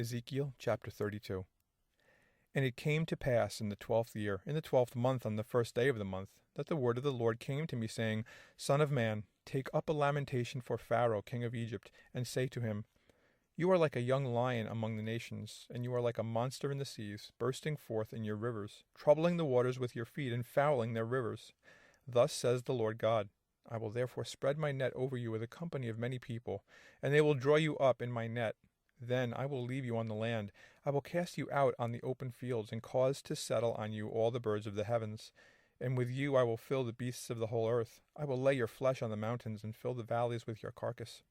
Ezekiel chapter 32. And it came to pass in the 12th year, in the 12th month, on the first day of the month, that the word of the Lord came to me, saying, Son of man, take up a lamentation for Pharaoh king of Egypt, and say to him, You are like a young lion among the nations, and you are like a monster in the seas, bursting forth in your rivers, troubling the waters with your feet, and fouling their rivers. Thus says the Lord God, I will therefore spread my net over you with a company of many people, and they will draw you up in my net. Then I will leave you on the land. I will cast you out on the open fields, and cause to settle on you all the birds of the heavens. And with you I will fill the beasts of the whole earth. I will lay your flesh on the mountains, and fill the valleys with your carcass.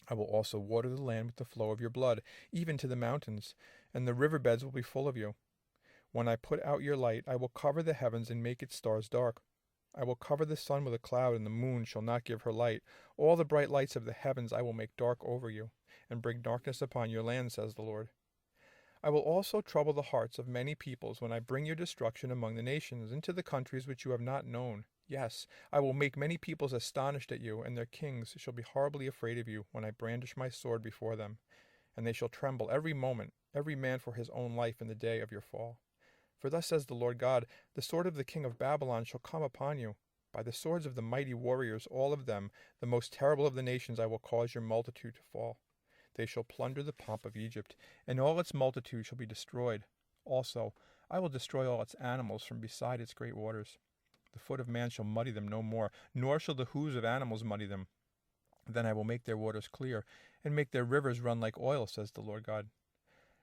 I will also water the land with the flow of your blood, even to the mountains, and the river beds will be full of you. When I put out your light, I will cover the heavens and make its stars dark. I will cover the sun with a cloud, and the moon shall not give her light. All the bright lights of the heavens I will make dark over you, and bring darkness upon your land, says the Lord. I will also trouble the hearts of many peoples when I bring your destruction among the nations, into the countries which you have not known. Yes, I will make many peoples astonished at you, and their kings shall be horribly afraid of you when I brandish my sword before them. And they shall tremble every moment, every man for his own life in the day of your fall. For thus says the Lord God, the sword of the king of Babylon shall come upon you. By the swords of the mighty warriors, all of them, the most terrible of the nations, I will cause your multitude to fall. They shall plunder the pomp of Egypt, and all its multitude shall be destroyed. Also, I will destroy all its animals from beside its great waters. The foot of man shall muddy them no more, nor shall the hoofs of animals muddy them. Then I will make their waters clear, and make their rivers run like oil, says the Lord God.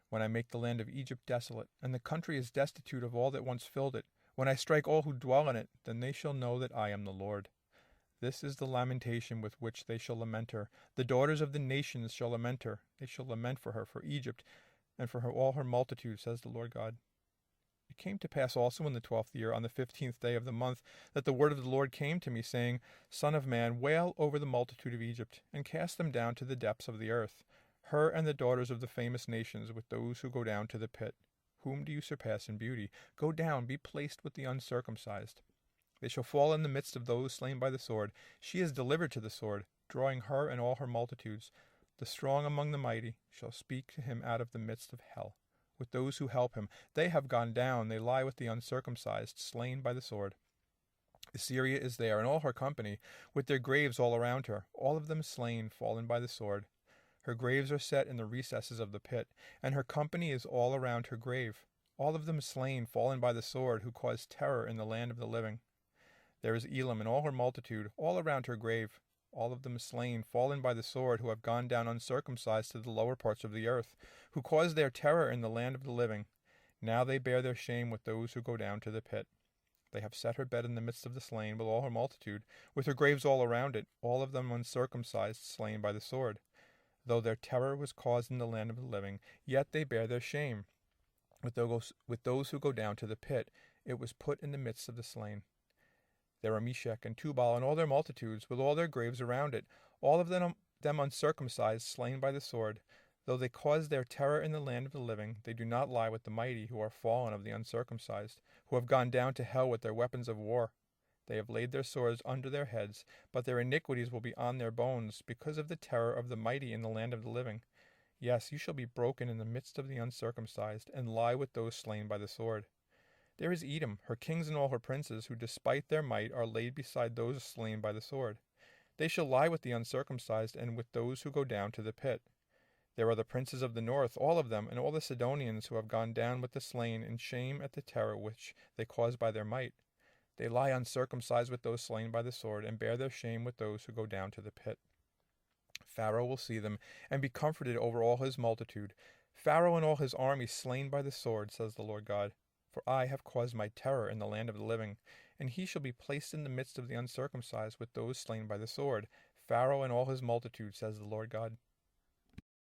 When I make the land of Egypt desolate, and the country is destitute of all that once filled it, when I strike all who dwell in it, then they shall know that I am the Lord. This is the lamentation with which they shall lament her. The daughters of the nations shall lament her. They shall lament for her, for Egypt, and for her all her multitude, says the Lord God. It came to pass also in the 12th year, on the 15th day of the month, that the word of the Lord came to me, saying, Son of man, wail over the multitude of Egypt, and cast them down to the depths of the earth, her and the daughters of the famous nations, with those who go down to the pit. Whom do you surpass in beauty? Go down, be placed with the uncircumcised. They shall fall in the midst of those slain by the sword. She is delivered to the sword, drawing her and all her multitudes. The strong among the mighty shall speak to him out of the midst of hell, with those who help him. They have gone down, they lie with the uncircumcised, slain by the sword. Assyria is there, and all her company, with their graves all around her, all of them slain, fallen by the sword. Her graves are set in the recesses of the pit, and her company is all around her grave, all of them slain, fallen by the sword, who caused terror in the land of the living. There is Elam and all her multitude, all around her grave, all of them slain, fallen by the sword, who have gone down uncircumcised to the lower parts of the earth, who caused their terror in the land of the living. Now they bear their shame with those who go down to the pit. They have set her bed in the midst of the slain, with all her multitude, with her graves all around it, all of them uncircumcised, slain by the sword. Though their terror was caused in the land of the living, yet they bear their shame. With those who go down to the pit, it was put in the midst of the slain. There are Meshech and Tubal and all their multitudes, with all their graves around it, all of them uncircumcised, slain by the sword. Though they cause their terror in the land of the living, they do not lie with the mighty, who are fallen of the uncircumcised, who have gone down to hell with their weapons of war. They have laid their swords under their heads, but their iniquities will be on their bones, because of the terror of the mighty in the land of the living. Yes, you shall be broken in the midst of the uncircumcised, and lie with those slain by the sword. There is Edom, her kings and all her princes, who despite their might are laid beside those slain by the sword. They shall lie with the uncircumcised, and with those who go down to the pit. There are the princes of the north, all of them, and all the Sidonians, who have gone down with the slain in shame at the terror which they caused by their might. They lie uncircumcised with those slain by the sword, and bear their shame with those who go down to the pit. Pharaoh will see them, and be comforted over all his multitude. Pharaoh and all his army slain by the sword, says the Lord God. For I have caused my terror in the land of the living, and he shall be placed in the midst of the uncircumcised with those slain by the sword. Pharaoh and all his multitude, says the Lord God.